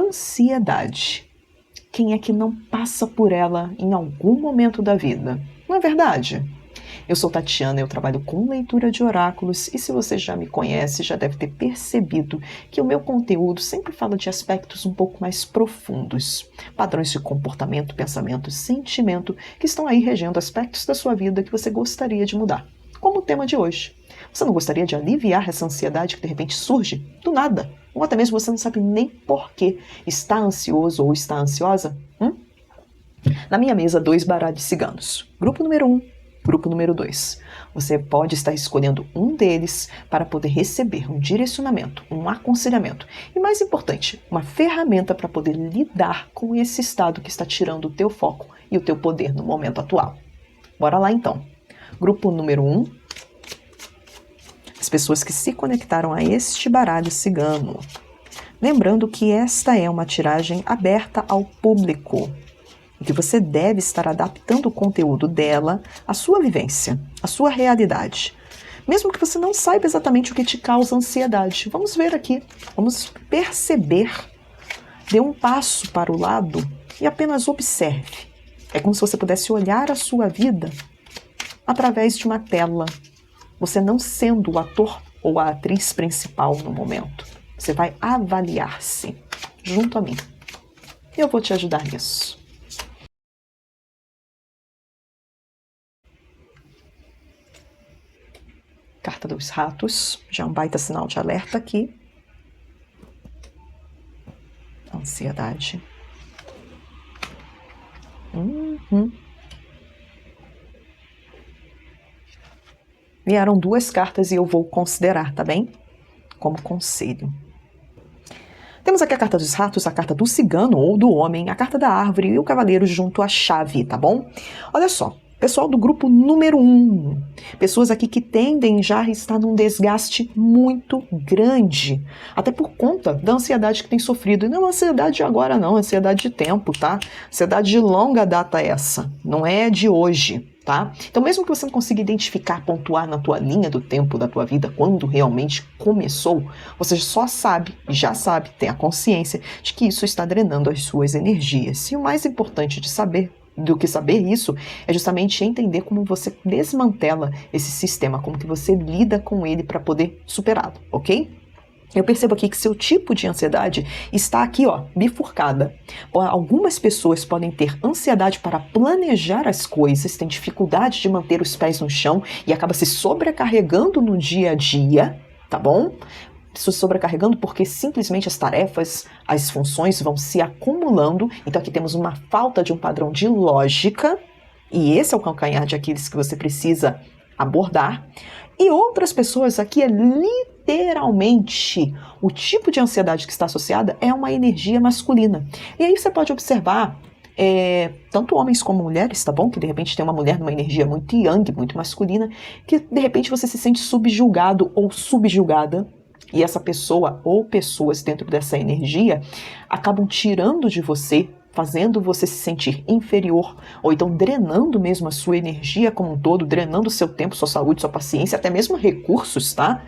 ansiedade. Quem é que não passa por ela em algum momento da vida? Não é verdade? Eu sou Tatiana, eu trabalho com leitura de oráculos e se você já me conhece, já deve ter percebido que o meu conteúdo sempre fala de aspectos um pouco mais profundos. Padrões de comportamento, pensamento, sentimento que estão aí regendo aspectos da sua vida que você gostaria de mudar. Como o tema de hoje. Você não gostaria de aliviar essa ansiedade que de repente surge do nada? Ou até mesmo você não sabe nem por que está ansioso ou está ansiosa? Na minha mesa, 2 baralhos ciganos. Grupo número 1, grupo número 2. Você pode estar escolhendo um deles para poder receber um direcionamento, um aconselhamento. E mais importante, uma ferramenta para poder lidar com esse estado que está tirando o teu foco e o teu poder no momento atual. Bora lá então. Grupo número 1. As pessoas que se conectaram a este baralho cigano. Lembrando que esta é uma tiragem aberta ao público e que você deve estar adaptando o conteúdo dela à sua vivência, à sua realidade. Mesmo que você não saiba exatamente o que te causa ansiedade. Vamos ver aqui, vamos perceber. Dê um passo para o lado e apenas observe. É como se você pudesse olhar a sua vida através de uma tela. Você não sendo o ator ou a atriz principal no momento. Você vai avaliar-se junto a mim. E eu vou te ajudar nisso. Carta dos ratos. Já é um baita sinal de alerta aqui. Ansiedade. Vieram 2 cartas e eu vou considerar, tá bem? Como conselho. Temos aqui a carta dos ratos, a carta do cigano ou do homem, a carta da árvore e o cavaleiro junto à chave, tá bom? Olha só, pessoal do grupo número 1. Pessoas aqui que tendem já a estar num desgaste muito grande. Até por conta da ansiedade que tem sofrido. E não é ansiedade de agora não, é ansiedade de tempo, tá? Ansiedade de longa data essa, não é de hoje. Tá? Então, mesmo que você não consiga identificar, pontuar na tua linha do tempo da tua vida, quando realmente começou, você já sabe, tem a consciência de que isso está drenando as suas energias. E o mais importante do que saber isso, é justamente entender como você desmantela esse sistema, como que você lida com ele para poder superá-lo, ok? Eu percebo aqui que seu tipo de ansiedade está aqui, ó, bifurcada. Algumas pessoas podem ter ansiedade para planejar as coisas, têm dificuldade de manter os pés no chão e acaba se sobrecarregando no dia a dia, tá bom? Se sobrecarregando porque simplesmente as tarefas, as funções vão se acumulando. Então aqui temos uma falta de um padrão de lógica e esse é o calcanhar de Aquiles que você precisa abordar. E outras pessoas aqui é literalmente o tipo de ansiedade que está associada é uma energia masculina. E aí você pode observar tanto homens como mulheres, tá bom? Que de repente tem uma mulher numa energia muito yang, muito masculina, que de repente você se sente subjugado ou subjugada. E essa pessoa ou pessoas dentro dessa energia acabam tirando de você, fazendo você se sentir inferior, ou então drenando mesmo a sua energia como um todo, drenando o seu tempo, sua saúde, sua paciência, até mesmo recursos, tá?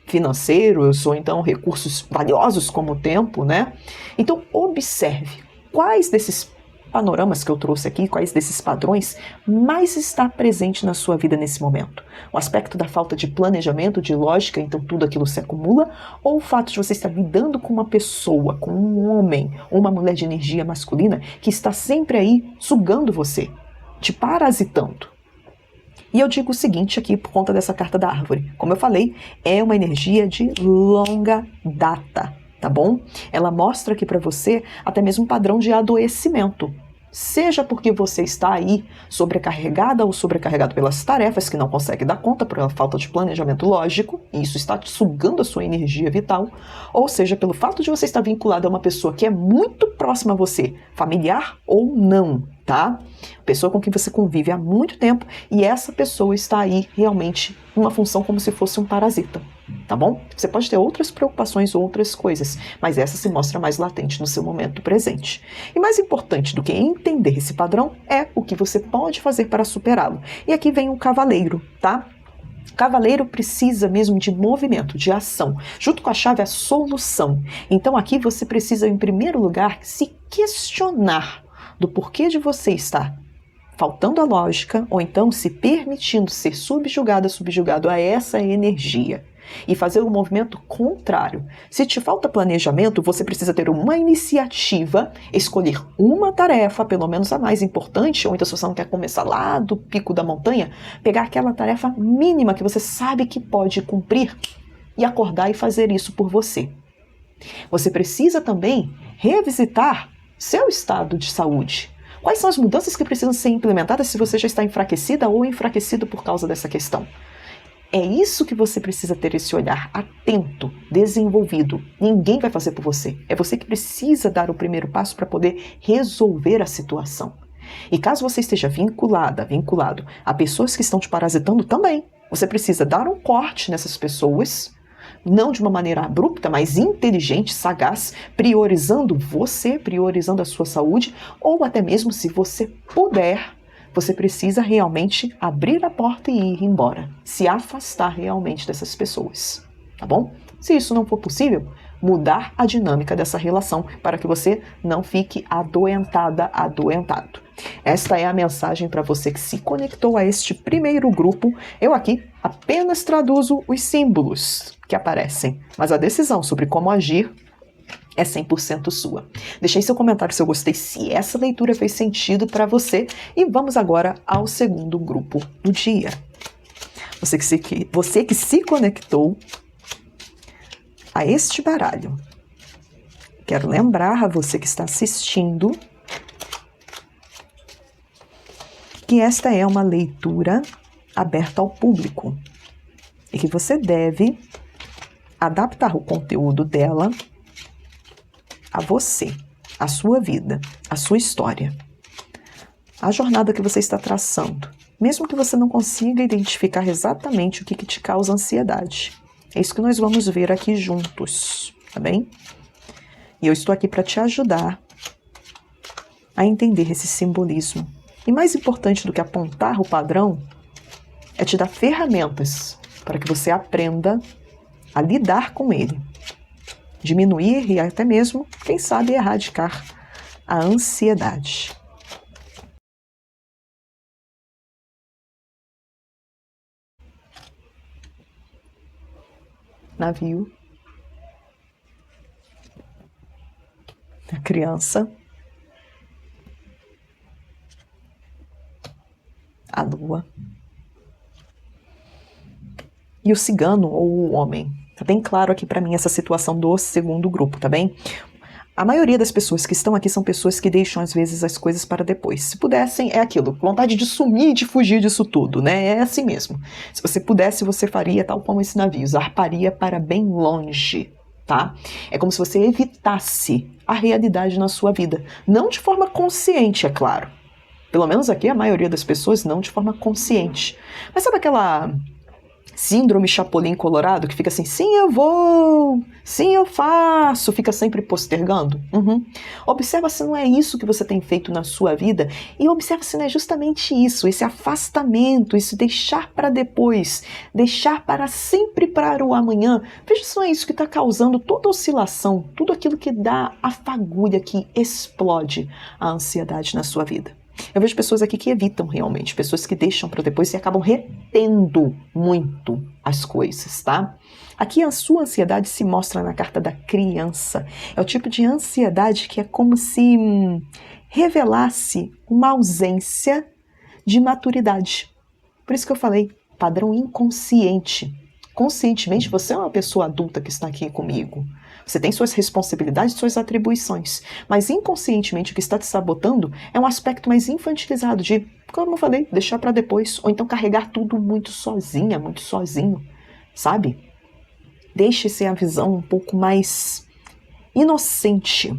Financeiros, ou então recursos valiosos como o tempo, né? Então observe quais desses panoramas que eu trouxe aqui, quais desses padrões mais está presente na sua vida nesse momento. O aspecto da falta de planejamento, de lógica, então tudo aquilo se acumula, ou o fato de você estar lidando com uma pessoa, com um homem ou uma mulher de energia masculina que está sempre aí sugando você, te parasitando. E eu digo o seguinte aqui por conta dessa carta da árvore. Como eu falei, é uma energia de longa data. Tá bom? Ela mostra aqui para você até mesmo um padrão de adoecimento. Seja porque você está aí sobrecarregada ou sobrecarregado pelas tarefas que não consegue dar conta por falta de planejamento lógico, e isso está sugando a sua energia vital, ou seja, pelo fato de você estar vinculado a uma pessoa que é muito próxima a você, familiar ou não, tá? Pessoa com quem você convive há muito tempo e essa pessoa está aí realmente numa função como se fosse um parasita, tá bom? Você pode ter outras preocupações, outras coisas, mas essa se mostra mais latente no seu momento presente. E mais importante do que entender esse padrão é o que você pode fazer para superá-lo. E aqui vem o cavaleiro, tá? Cavaleiro precisa mesmo de movimento, de ação. Junto com a chave, a solução. Então aqui você precisa, em primeiro lugar, se questionar do porquê de você estar faltando a lógica, ou então se permitindo ser subjugado a essa energia. E fazer o movimento contrário. Se te falta planejamento, você precisa ter uma iniciativa, escolher uma tarefa, pelo menos a mais importante, ou então se você não quer começar lá do pico da montanha, pegar aquela tarefa mínima que você sabe que pode cumprir e acordar e fazer isso por você. Você precisa também revisitar seu estado de saúde. Quais são as mudanças que precisam ser implementadas se você já está enfraquecida ou enfraquecido por causa dessa questão? É isso que você precisa ter, esse olhar atento, desenvolvido. Ninguém vai fazer por você. É você que precisa dar o primeiro passo para poder resolver a situação. E caso você esteja vinculado a pessoas que estão te parasitando também, você precisa dar um corte nessas pessoas, não de uma maneira abrupta, mas inteligente, sagaz, priorizando você, priorizando a sua saúde, ou até mesmo, se você puder, você precisa realmente abrir a porta e ir embora, se afastar realmente dessas pessoas, tá bom? Se isso não for possível, mudar a dinâmica dessa relação para que você não fique adoentado. Esta é a mensagem para você que se conectou a este primeiro grupo. Eu aqui apenas traduzo os símbolos que aparecem, mas a decisão sobre como agir é 100% sua. Deixei seu comentário se eu gostei, se essa leitura fez sentido para você. E vamos agora ao segundo grupo do dia. Você que se conectou a este baralho. Quero lembrar a você que está assistindo que esta é uma leitura aberta ao público e que você deve adaptar o conteúdo dela a você, a sua vida, a sua história, a jornada que você está traçando, mesmo que você não consiga identificar exatamente o que te causa ansiedade. É isso que nós vamos ver aqui juntos, tá bem? E eu estou aqui para te ajudar a entender esse simbolismo. E mais importante do que apontar o padrão, é te dar ferramentas para que você aprenda a lidar com ele. Diminuir e até mesmo, quem sabe, erradicar a ansiedade. Navio. A criança. A lua. E o cigano ou o homem. Tá bem claro aqui para mim essa situação do segundo grupo, tá bem? A maioria das pessoas que estão aqui são pessoas que deixam às vezes as coisas para depois. Se pudessem, é aquilo, vontade de sumir e de fugir disso tudo, né? É assim mesmo. Se você pudesse, você faria tal como esse navio, zarparia para bem longe, tá? É como se você evitasse a realidade na sua vida. Não de forma consciente, é claro. Pelo menos aqui a maioria das pessoas não de forma consciente. Mas sabe aquela síndrome Chapolin Colorado, que fica assim, sim eu vou, sim eu faço, fica sempre postergando? Observa se não é isso que você tem feito na sua vida, e observa se não é justamente isso, esse afastamento, esse deixar para depois, deixar para sempre para o amanhã. Veja se não é isso que está causando toda a oscilação, tudo aquilo que dá a fagulha, que explode a ansiedade na sua vida. Eu vejo pessoas aqui que evitam realmente, pessoas que deixam para depois e acabam retendo muito as coisas, tá? Aqui a sua ansiedade se mostra na carta da criança. É o tipo de ansiedade que é como se revelasse uma ausência de maturidade. Por isso que eu falei, padrão inconsciente. Conscientemente, você é uma pessoa adulta que está aqui comigo. Você tem suas responsabilidades, suas atribuições. Mas inconscientemente o que está te sabotando é um aspecto mais infantilizado de, como eu falei, deixar para depois. Ou então carregar tudo muito sozinha, muito sozinho. Sabe? Deixe ser a visão um pouco mais inocente.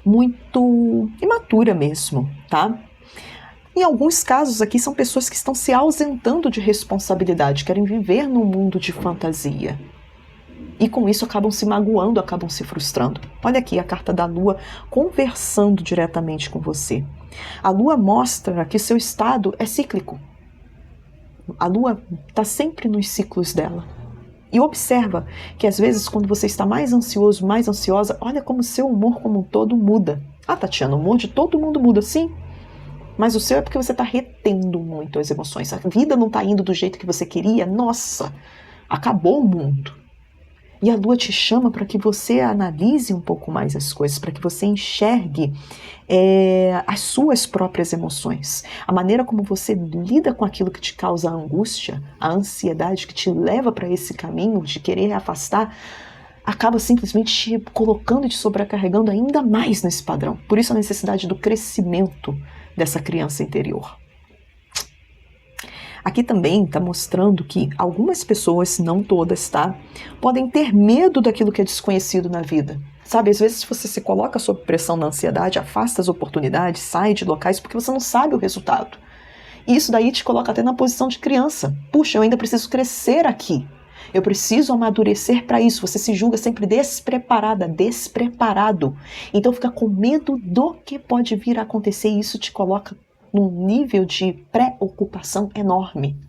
Muito imatura mesmo, tá? Em alguns casos aqui são pessoas que estão se ausentando de responsabilidade, querem viver num mundo de fantasia. E com isso acabam se magoando, acabam se frustrando. Olha aqui a carta da Lua conversando diretamente com você. A Lua mostra que seu estado é cíclico. A Lua está sempre nos ciclos dela. E observa que às vezes quando você está mais ansioso, mais ansiosa, olha como o seu humor como um todo muda. Ah, Tatiana, o humor de todo mundo muda, sim. Mas o seu é porque você está retendo muito as emoções. A vida não está indo do jeito que você queria. Nossa, acabou o mundo. E a Lua te chama para que você analise um pouco mais as coisas, para que você enxergue as suas próprias emoções. A maneira como você lida com aquilo que te causa angústia, a ansiedade que te leva para esse caminho de querer afastar, acaba simplesmente te colocando e te sobrecarregando ainda mais nesse padrão. Por isso a necessidade do crescimento dessa criança interior. Aqui também está mostrando que algumas pessoas, não todas, tá, podem ter medo daquilo que é desconhecido na vida. Sabe, às vezes você se coloca sob pressão na ansiedade, afasta as oportunidades, sai de locais porque você não sabe o resultado. E isso daí te coloca até na posição de criança. Puxa, eu ainda preciso crescer aqui. Eu preciso amadurecer para isso. Você se julga sempre despreparada, despreparado. Então fica com medo do que pode vir a acontecer e isso te coloca num nível de preocupação enorme.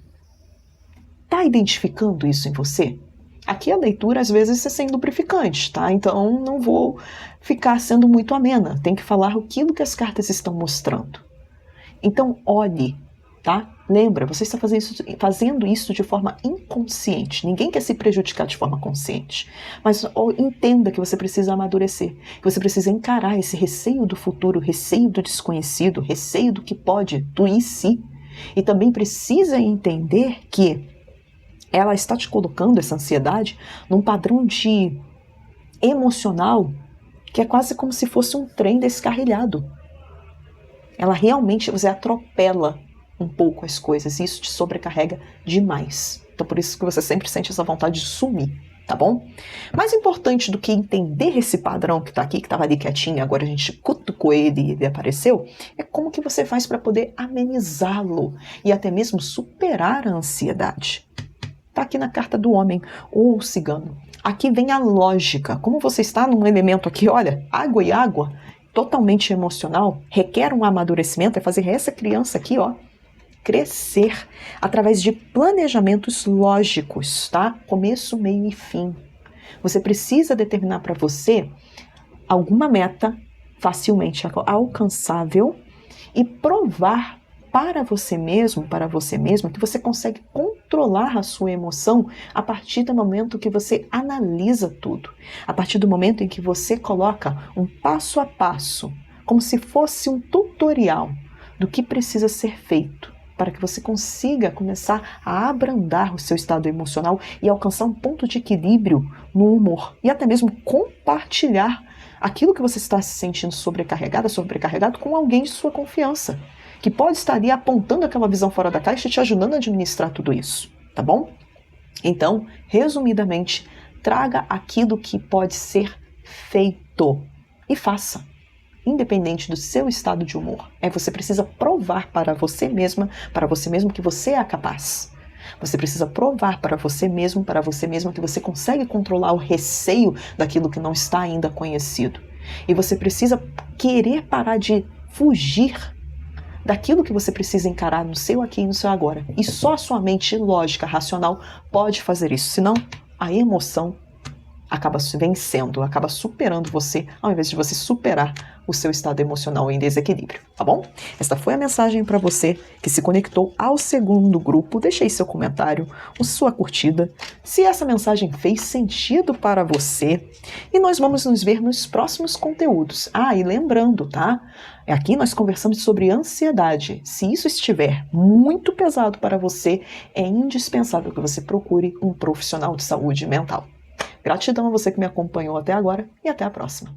Tá identificando isso em você? Aqui a leitura às vezes é sem lubrificante, tá? Então não vou ficar sendo muito amena. Tem que falar aquilo que as cartas estão mostrando. Então olhe, tá? Lembra, você está fazendo isso de forma inconsciente. Ninguém quer se prejudicar de forma consciente. Mas entenda que você precisa amadurecer, que você precisa encarar esse receio do futuro, receio do desconhecido, receio do que pode, do em si. E também precisa entender que ela está te colocando essa ansiedade num padrão de emocional que é quase como se fosse um trem descarrilhado. Ela realmente, você atropela um pouco as coisas e isso te sobrecarrega demais. Então por isso que você sempre sente essa vontade de sumir, tá bom? Mais importante do que entender esse padrão que está aqui, que estava ali quietinho, agora a gente cutucou ele e ele apareceu, é como que você faz para poder amenizá-lo e até mesmo superar a ansiedade. Está aqui na carta do homem ou cigano. Aqui vem a lógica. Como você está num elemento aqui, olha, água e água, totalmente emocional, requer um amadurecimento, é fazer essa criança aqui, ó, crescer através de planejamentos lógicos, tá? Começo, meio e fim. Você precisa determinar para você alguma meta facilmente alcançável e provar para você mesmo, para você mesma, que você consegue controlar a sua emoção a partir do momento que você analisa tudo, a partir do momento em que você coloca um passo a passo, como se fosse um tutorial do que precisa ser feito, para que você consiga começar a abrandar o seu estado emocional e alcançar um ponto de equilíbrio no humor. E até mesmo compartilhar aquilo que você está se sentindo sobrecarregado com alguém de sua confiança, que pode estar ali apontando aquela visão fora da caixa e te ajudando a administrar tudo isso, tá bom? Então, resumidamente, traga aquilo que pode ser feito e faça. Independente do seu estado de humor. Você precisa provar para você mesmo que você é capaz. Você precisa provar para você mesmo que você consegue controlar o receio daquilo que não está ainda conhecido. E você precisa querer parar de fugir daquilo que você precisa encarar no seu aqui e no seu agora. E só a sua mente lógica, racional, pode fazer isso. Senão, a emoção acaba vencendo, acaba superando você, ao invés de você superar o seu estado emocional em desequilíbrio, tá bom? Esta foi a mensagem para você que se conectou ao segundo grupo. Deixei seu comentário, sua curtida, se essa mensagem fez sentido para você. E nós vamos nos ver nos próximos conteúdos. E lembrando, tá? Aqui nós conversamos sobre ansiedade. Se isso estiver muito pesado para você, é indispensável que você procure um profissional de saúde mental. Gratidão a você que me acompanhou até agora e até a próxima.